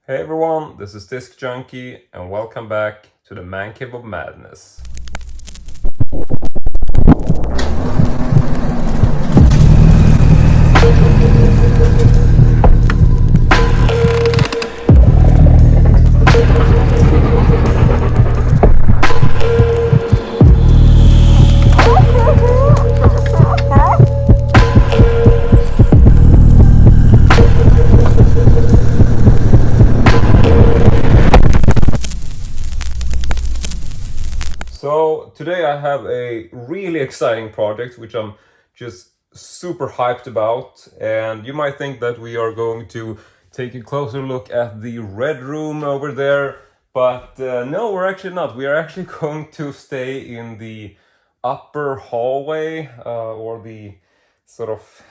Hey everyone, this is Disc Junkie, and welcome back to the Mancave of Madness. So today I have a really exciting project which I'm just super hyped about, and you might think that we are going to take a closer look at the red room over there, but no, we're actually not. We are actually going to stay in the upper hallway or the sort of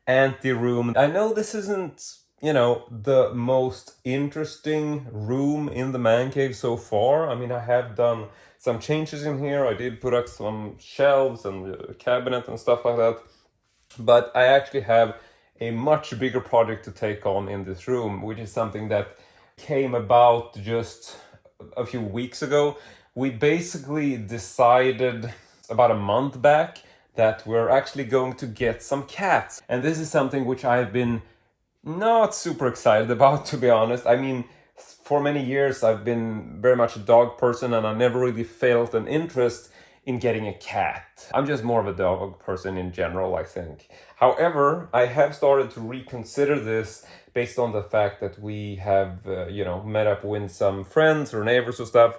anti-room. I know this isn't, the most interesting room in the man cave so far. I mean, I have done some changes in here. I did put up some shelves and a cabinet and stuff like that. But I actually have a much bigger project to take on in this room, which is something that came about just a few weeks ago. We basically decided about a month back that we're actually going to get some cats. And this is something which I've been not super excited about, to be honest. I mean, for many years I've been very much a dog person, and I never really felt an interest in getting a cat. I'm just more of a dog person in general, I think. However, I have started to reconsider this based on the fact that we have, met up with some friends or neighbors or stuff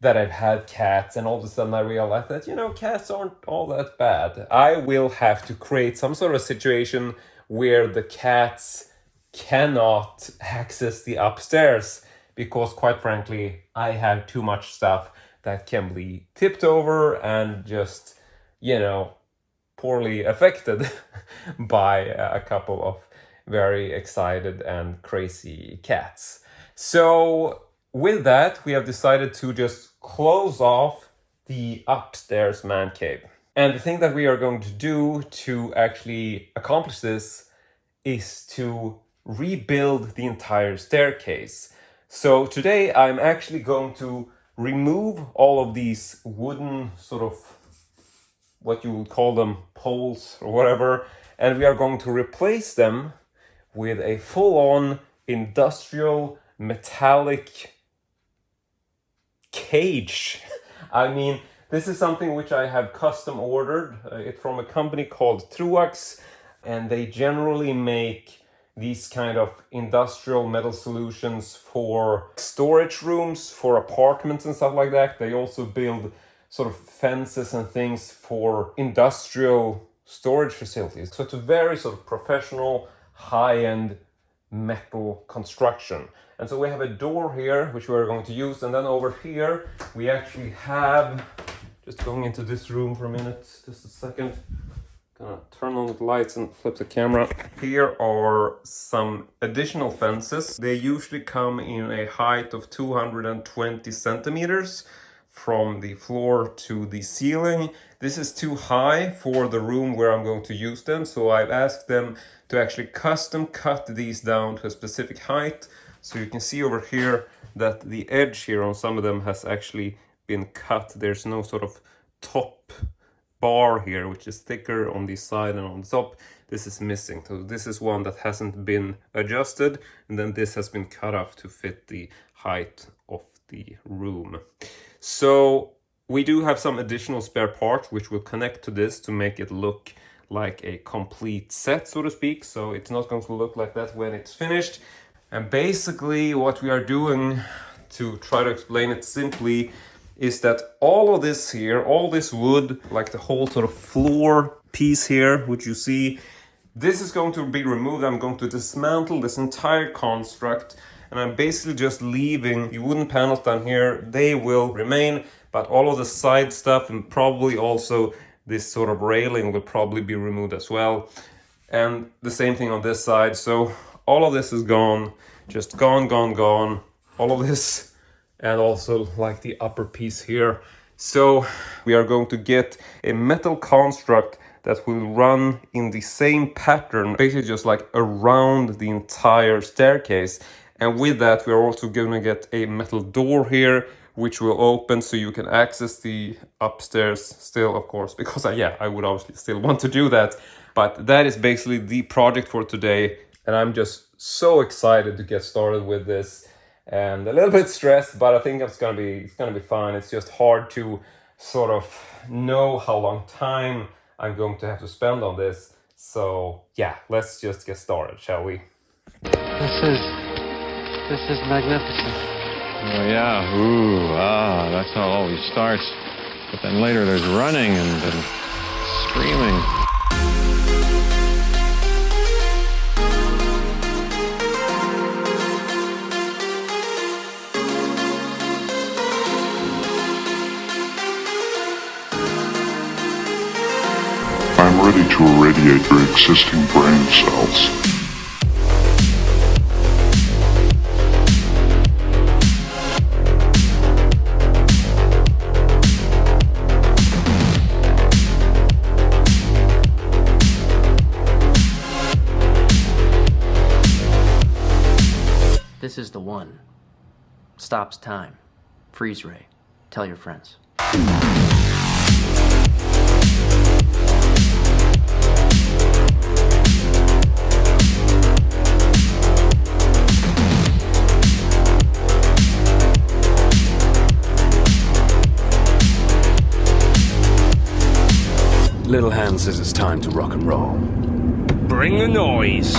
that I've had cats, and all of a sudden I realized that, cats aren't all that bad. I will have to create some sort of situation where the cats cannot access the upstairs, because quite frankly, I have too much stuff that can be tipped over and just, poorly affected by a couple of very excited and crazy cats. So with that, we have decided to just close off the upstairs man cave. And the thing that we are going to do to actually accomplish this is to rebuild the entire staircase. So today I'm actually going to remove all of these wooden sort of, what you would call them, poles or whatever, and we are going to replace them with a full-on industrial metallic cage. I mean, this is something which I have custom ordered. It's from a company called Truax, and they generally make these kind of industrial metal solutions for storage rooms, for apartments and stuff like that. They also build sort of fences and things for industrial storage facilities. So it's a very sort of professional, high-end metal construction. And so we have a door here which we're going to use, and then over here we actually have, just going into this room for a minute, just a second, gonna turn on the lights and flip the camera. Here are some additional fences. They usually come in a height of 220 centimeters from the floor to the ceiling. This is too high for the room where I'm going to use them, so I've asked them to actually custom cut these down to a specific height. So you can see over here that the edge here on some of them has actually been cut. There's no sort of top bar here, which is thicker on the side and on the top. This is missing. So this is one that hasn't been adjusted, and then this has been cut off to fit the height of the room. So we do have some additional spare parts which will connect to this to make it look like a complete set, so to speak. So it's not going to look like that when it's finished. And basically what we are doing, to try to explain it simply, is that all of this here, all this wood, like the whole sort of floor piece here, which you see, this is going to be removed. I'm going to dismantle this entire construct, and I'm basically just leaving the wooden panels down here. They will remain, but all of the side stuff and probably also this sort of railing will probably be removed as well. And the same thing on this side. So all of this is gone, just gone. All of this, and also like the upper piece here. So we are going to get a metal construct that will run in the same pattern, basically just like around the entire staircase. And with that, we're also going to get a metal door here, which will open so you can access the upstairs still, of course, because I would obviously still want to do that. But that is basically the project for today. And I'm just so excited to get started with this, and a little bit stressed, but I think it's gonna be fine. It's just hard to sort of know how long time I'm going to have to spend on this. So yeah, let's just get started, shall we? This is magnificent. Oh yeah, ooh, that's how it always starts. But then later there's running and screaming. I'm ready to irradiate your existing brain cells. This is the one. Stops time. Freeze ray. Tell your friends. Little Hand says it's time to rock and roll. Bring the noise.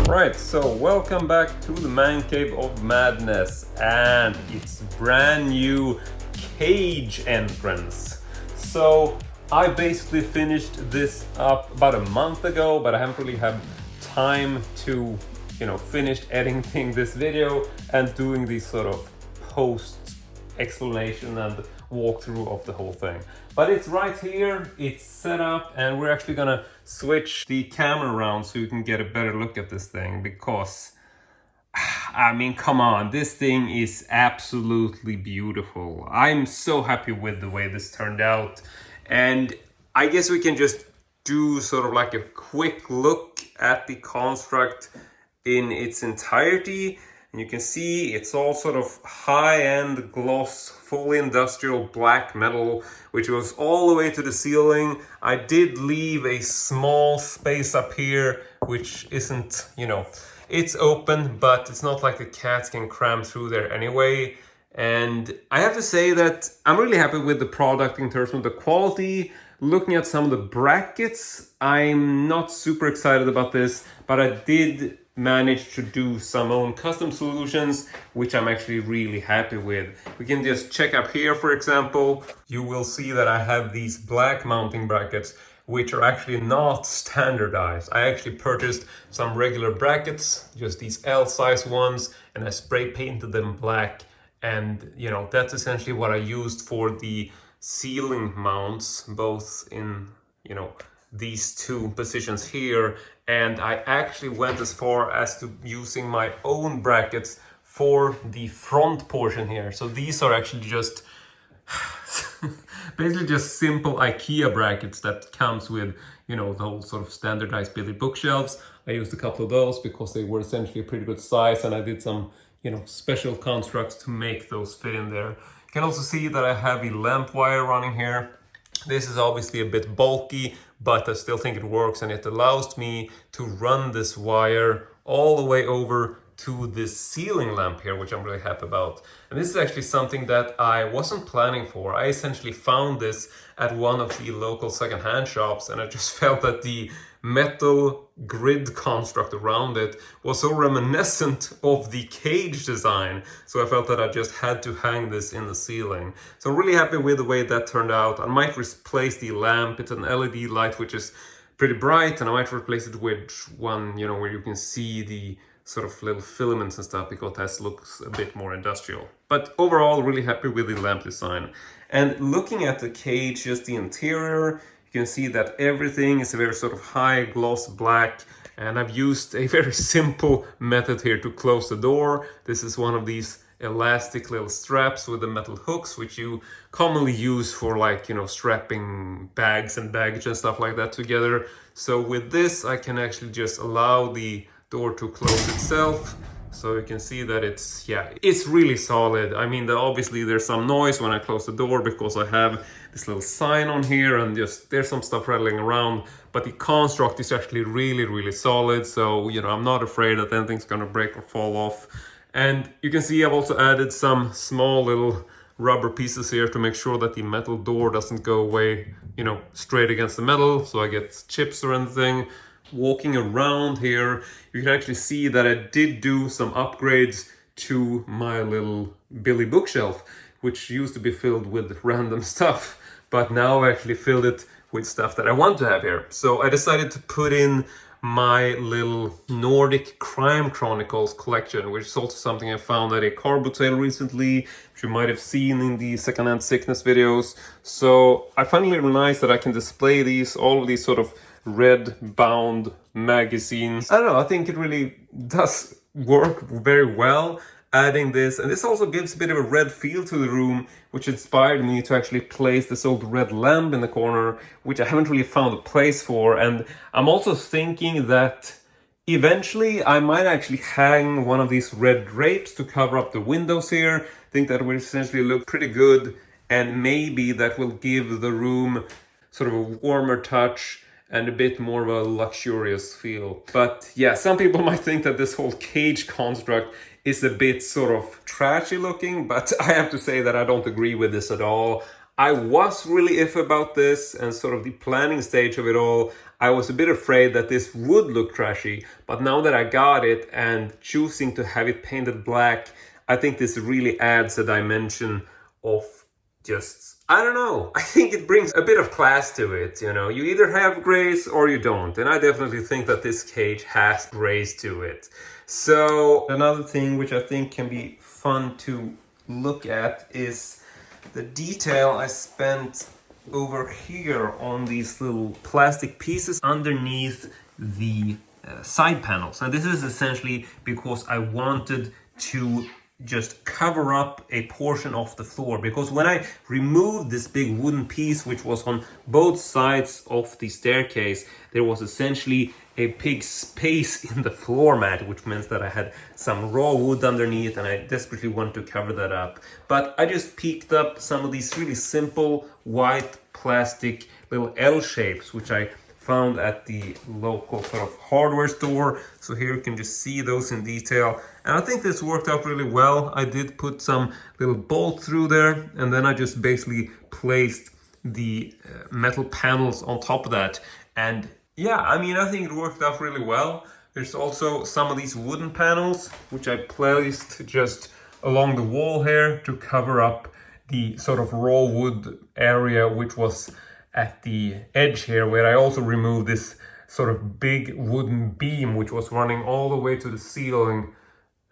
Right, so welcome back to the Man Cave of Madness, and it's brand new cage entrance. So I basically finished this up about a month ago, but I haven't really had time to, finish editing this video and doing these sort of post explanation and walkthrough of the whole thing. But it's right here, it's set up, and we're actually gonna switch the camera around so you can get a better look at this thing, because I mean, come on, this thing is absolutely beautiful. I'm so happy with the way this turned out, and I guess we can just do sort of like a quick look at the construct in its entirety. And you can see it's all sort of high-end gloss, fully industrial black metal, which goes all the way to the ceiling. I did leave a small space up here, which isn't, it's open, but it's not like the cats can cram through there anyway. And I have to say that I'm really happy with the product in terms of the quality. Looking at some of the brackets, I'm not super excited about this, but I did managed to do some own custom solutions, which I'm actually really happy with. We can just check up here, for example. You will see that I have these black mounting brackets, which are actually not standardized. I actually purchased some regular brackets, just these L-size ones, and I spray painted them black. And that's essentially what I used for the ceiling mounts, both in these two positions here. And I actually went as far as to using my own brackets for the front portion here. So these are actually just basically just simple IKEA brackets that comes with, the whole sort of standardized billet bookshelves. I used a couple of those because they were essentially a pretty good size, and I did some, special constructs to make those fit in there. You can also see that I have a lamp wire running here. This is obviously a bit bulky, but I still think it works, and it allows me to run this wire all the way over to this ceiling lamp here, which I'm really happy about. And this is actually something that I wasn't planning for. I essentially found this at one of the local secondhand shops, and I just felt that the metal grid construct around it was so reminiscent of the cage design. So I felt that I just had to hang this in the ceiling. So I'm really happy with the way that turned out. I might replace the lamp. It's an LED light, which is pretty bright, and I might replace it with one, you know, where you can see the sort of little filaments and stuff, because that looks a bit more industrial. But overall, really happy with the lamp design. And looking at the cage, just the interior, you can see that everything is a very sort of high gloss black, and I've used a very simple method here to close the door. This is one of these elastic little straps with the metal hooks, which you commonly use for, like, you know, strapping bags and baggage and stuff like that together. So with this, I can actually just allow the door to close itself. So you can see that it's really solid. I mean, obviously there's some noise when I close the door because I have this little sign on here and just there's some stuff rattling around, but the construct is actually really solid. So, you know, I'm not afraid that anything's gonna break or fall off. And you can see I've also added some small little rubber pieces here to make sure that the metal door doesn't go away, you know, straight against the metal, so I get chips or anything. Walking around here, you can actually see that I did do some upgrades to my little Billy bookshelf, which used to be filled with random stuff, but now I actually filled it with stuff that I want to have here. So I decided to put in my little Nordic Crime Chronicles collection, which is also something I found at a car boot sale recently, which you might have seen in the secondhand sickness videos. So I finally realized that I can display all of these sort of red bound magazines. I don't know, I think it really does work very well adding this, and this also gives a bit of a red feel to the room, which inspired me to actually place this old red lamp in the corner, which I haven't really found a place for. And I'm also thinking that eventually I might actually hang one of these red drapes to cover up the windows here. I think that will essentially look pretty good, and maybe that will give the room sort of a warmer touch and a bit more of a luxurious feel. But yeah, some people might think that this whole cage construct is a bit sort of trashy looking, but I have to say that I don't agree with this at all. I was really iffy about this, and sort of the planning stage of it all, I was a bit afraid that this would look trashy, but now that I got it and choosing to have it painted black, I think this really adds a dimension of just, I don't know, I think it brings a bit of class to it, you know. You either have grays or you don't, and I definitely think that this cage has grays to it. So another thing which I think can be fun to look at is the detail I spent over here on these little plastic pieces underneath the side panels. And this is essentially because I wanted to just cover up a portion of the floor, because when I removed this big wooden piece which was on both sides of the staircase, there was essentially a big space in the floor mat, which meant that I had some raw wood underneath, and I desperately wanted to cover that up. But I just picked up some of these really simple white plastic little L shapes, which I found at the local sort of hardware store. So here you can just see those in detail, and I think this worked out really well. I did put some little bolt through there, and then I just basically placed the metal panels on top of that. And yeah, I mean, I think it worked out really well. There's also some of these wooden panels which I placed just along the wall here to cover up the sort of raw wood area which was at the edge here, where I also removed this sort of big wooden beam which was running all the way to the ceiling.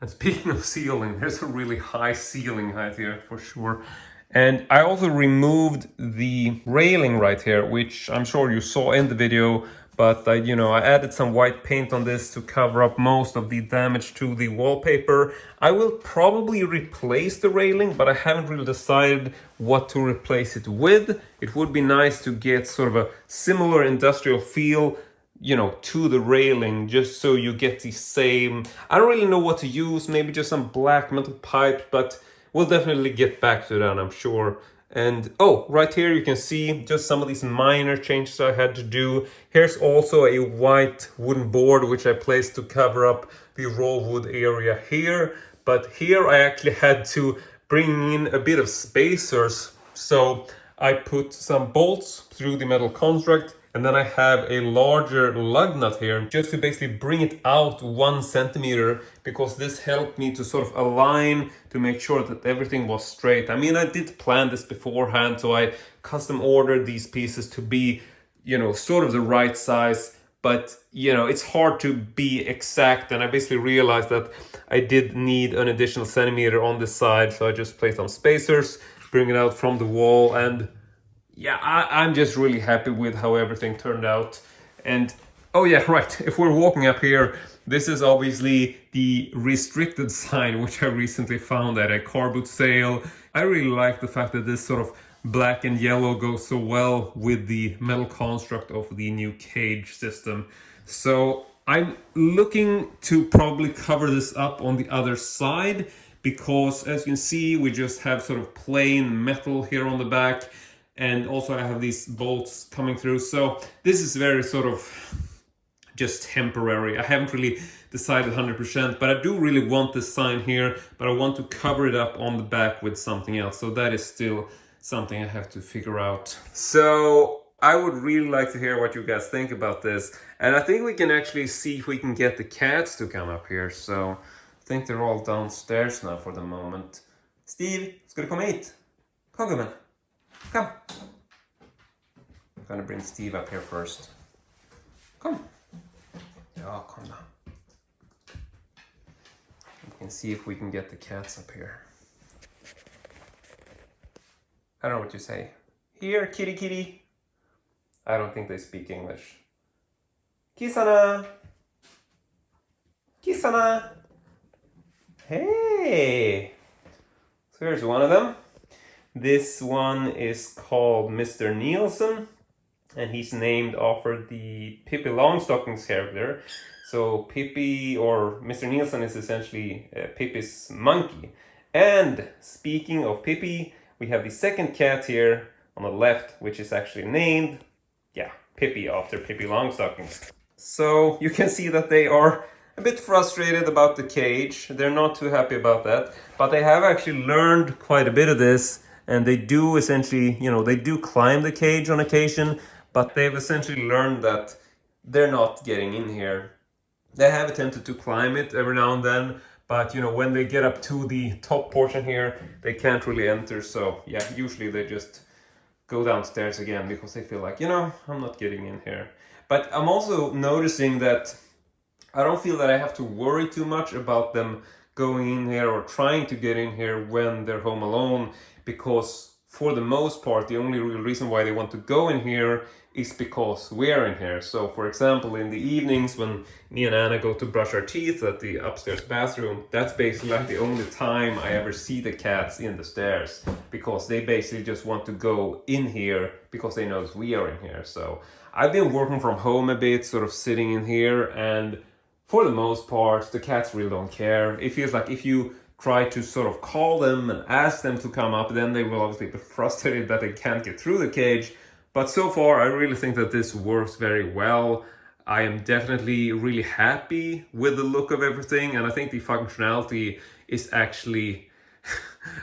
And speaking of ceiling, there's a really high ceiling height here for sure. And I also removed the railing right here, which I'm sure you saw in the video, but I added some white paint on this to cover up most of the damage to the wallpaper. I will probably replace the railing, but I haven't really decided what to replace it with. It would be nice to get sort of a similar industrial feel, to the railing, just so you get the same. I don't really know what to use, maybe just some black metal pipe, but we'll definitely get back to that, I'm sure. And oh, right here you can see just some of these minor changes I had to do. Here's also a white wooden board which I placed to cover up the raw wood area here. But here I actually had to bring in a bit of spacers. So I put some bolts through the metal construct, and then I have a larger lug nut here just to basically bring it out 1 centimeter, because this helped me to sort of align to make sure that everything was straight. I mean, I did plan this beforehand, so I custom ordered these pieces to be, you know, sort of the right size, but you know, it's hard to be exact, and I basically realized that I did need an additional centimeter on this side, so I just placed some spacers, bring it out from the wall, and yeah, I'm just really happy with how everything turned out. And oh yeah, right, if we're walking up here, this is obviously the restricted sign which I recently found at a car boot sale. I really like the fact that this sort of black and yellow goes so well with the metal construct of the new cage system. So I'm looking to probably cover this up on the other side, because as you can see, we just have sort of plain metal here on the back. And also I have these bolts coming through. So this is very sort of just temporary. I haven't really decided 100%, but I do really want this sign here, but I want to cover it up on the back with something else. So that is still something I have to figure out. So I would really like to hear what you guys think about this. And I think we can actually see if we can get the cats to come up here. So I think they're all downstairs now for the moment. Steve, ska du komma hit? Kom gumman. Come. I'm gonna bring Steve up here first. Come. Yeah, come now. We can see if we can get the cats up here. I don't know what you say. Here, kitty kitty. I don't think they speak English. Kissana. Kissana. Hey. So here's one of them. This one is called Mr. Nielsen, and he's named after the Pippi Longstocking's character. So Pippi, or Mr. Nielsen, is essentially Pippi's monkey. And speaking of Pippi, we have the second cat here on the left, which is actually named, yeah, Pippi, after Pippi Longstocking. So you can see that they are a bit frustrated about the cage. They're not too happy about that, but they have actually learned quite a bit of this. And they do essentially, you know, they do climb the cage on occasion, but they've essentially learned that they're not getting in here. They have attempted to climb it every now and then, but you know, when they get up to the top portion here, they can't really enter. So yeah, usually they just go downstairs again because they feel like, you know, I'm not getting in here. But I'm also noticing that I don't feel that I have to worry too much about them going in here or trying to get in here when they're home alone, because for the most part, the only real reason why they want to go in here is because we're in here. So for example, in the evenings when me and Anna go to brush our teeth at the upstairs bathroom, that's basically like the only time I ever see the cats in the stairs, because they basically just want to go in here because they know we are in here. So I've been working from home a bit, sort of sitting in here, and for the most part, the cats really don't care. It feels like if you try to sort of call them and ask them to come up, then they will obviously be frustrated that they can't get through the cage. But so far, I really think that this works very well. I am definitely really happy with the look of everything, and I think the functionality is actually,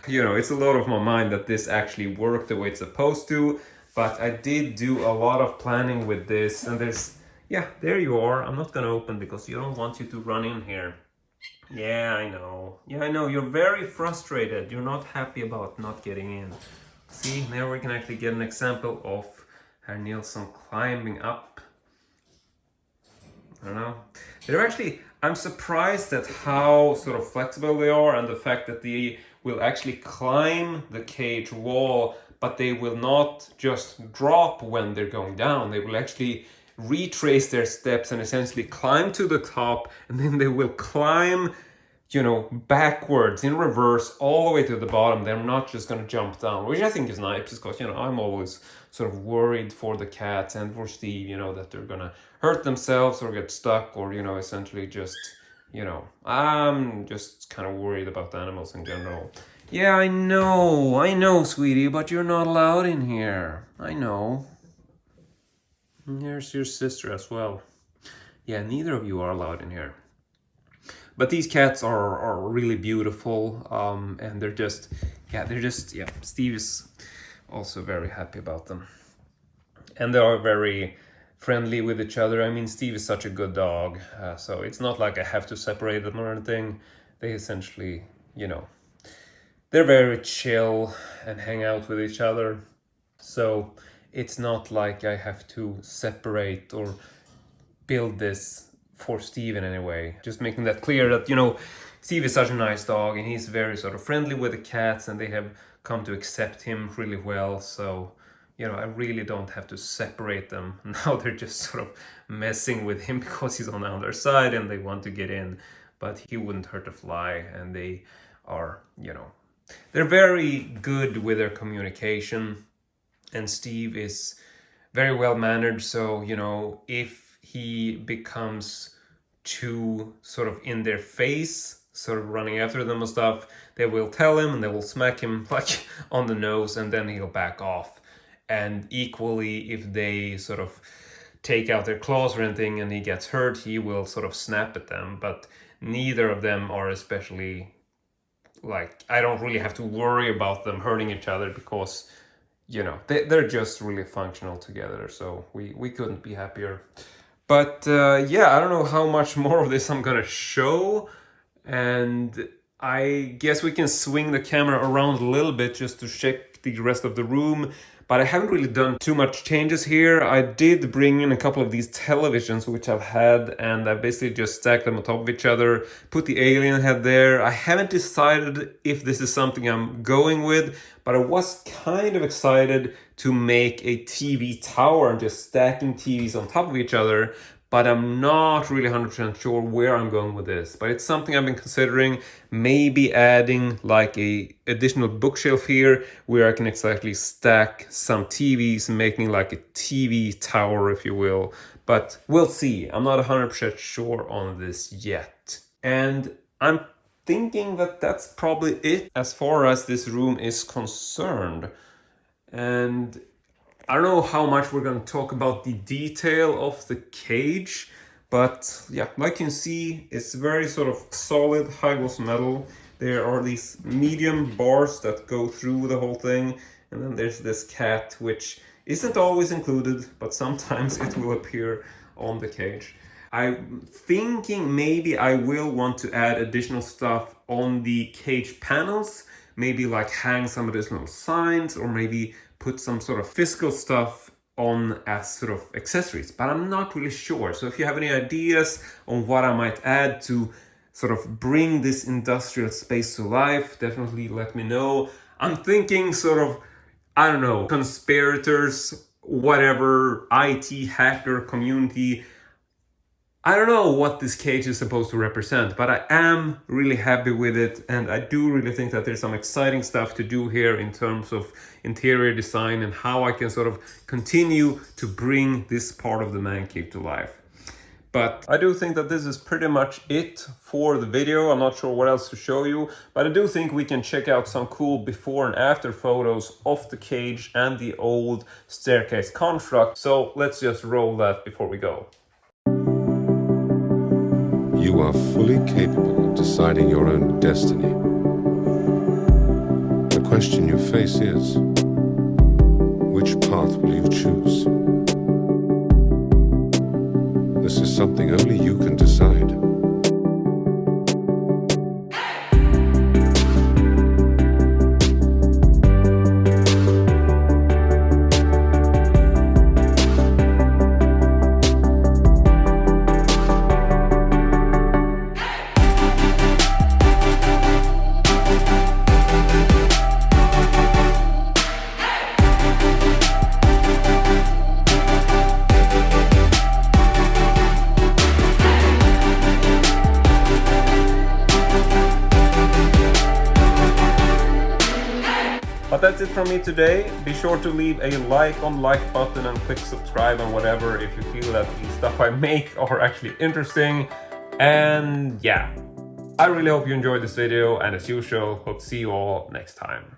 you know, it's a lot of my mind that this actually worked the way it's supposed to. But I did do a lot of planning with this, and there's, yeah, there you are. I'm not gonna open because you don't want you to run in here. Yeah, I know. Yeah, I know. You're very frustrated. You're not happy about not getting in. See, now we can actually get an example of Herr Nielsen climbing up. I don't know. They're actually, I'm surprised at how sort of flexible they are, and the fact that they will actually climb the cage wall, but they will not just drop when they're going down. They will actually retrace their steps and essentially climb to the top, and then they will climb, you know, backwards in reverse all the way to the bottom. They're not just going to jump down, which I think is nice, because, you know, I'm always sort of worried for the cats and for Steve, you know, that they're going to hurt themselves or get stuck, or, you know, essentially just, you know, I'm just kind of worried about the animals in general. Yeah, I know, sweetie, but you're not allowed in here. I know. And here's your sister as well. Yeah, neither of you are allowed in here. But these cats are really beautiful, and they're just, Steve is also very happy about them. And they are very friendly with each other. I mean, Steve is such a good dog, so it's not like I have to separate them or anything. They essentially, you know, they're very chill and hang out with each other. So it's not like I have to separate or build this for Steve in any way. Just making that clear that, you know, Steve is such a nice dog and he's very sort of friendly with the cats and they have come to accept him really well. So, you know, I really don't have to separate them. Now they're just sort of messing with him because he's on the other side and they want to get in. But he wouldn't hurt a fly, and they are, you know, they're very good with their communication. And Steve is very well mannered, so, you know, if he becomes too sort of in their face, sort of running after them and stuff, they will tell him and they will smack him like on the nose, and then he'll back off. And equally, if they sort of take out their claws or anything and he gets hurt, he will sort of snap at them. But neither of them are especially, like, I don't really have to worry about them hurting each other because, you know, they're just really functional together. So we couldn't be happier. But yeah, I don't know how much more of this I'm gonna show. And I guess we can swing the camera around a little bit just to check the rest of the room. But I haven't really done too much changes here. I did bring in a couple of these televisions which I've had, and I basically just stacked them on top of each other, put the alien head there. I haven't decided if this is something I'm going with, but I was kind of excited to make a TV tower and just stacking TVs on top of each other. But I'm not really 100% sure where I'm going with this. But it's something I've been considering, maybe adding like a additional bookshelf here where I can exactly stack some TVs, making like a TV tower, if you will. But we'll see. I'm not 100% sure on this yet. And I'm thinking that that's probably it as far as this room is concerned. And I don't know how much we're going to talk about the detail of the cage, but yeah, like you can see, it's very sort of solid high gloss metal. There are these medium bars that go through the whole thing, and then there's this cat, which isn't always included, but sometimes it will appear on the cage. I'm thinking maybe I will want to add additional stuff on the cage panels, maybe like hang some additional signs, or maybe put some sort of physical stuff on as sort of accessories, but I'm not really sure. So if you have any ideas on what I might add to sort of bring this industrial space to life, definitely let me know. I'm thinking sort of, I don't know, conspirators, whatever, IT hacker community. I don't know what this cage is supposed to represent, but I am really happy with it, and I do really think that there's some exciting stuff to do here in terms of interior design and how I can sort of continue to bring this part of the man cave to life. But I do think that this is pretty much it for the video. I'm not sure what else to show you, but I do think we can check out some cool before and after photos of the cage and the old staircase construct. So let's just roll that before we go. You are fully capable of deciding your own destiny. The question you face is, which path will you choose? This is something only you can decide. But that's it from me today. Be sure to leave a like on the like button and click subscribe and whatever if you feel that the stuff I make are actually interesting. And yeah, I really hope you enjoyed this video, and as usual, hope to see you all next time.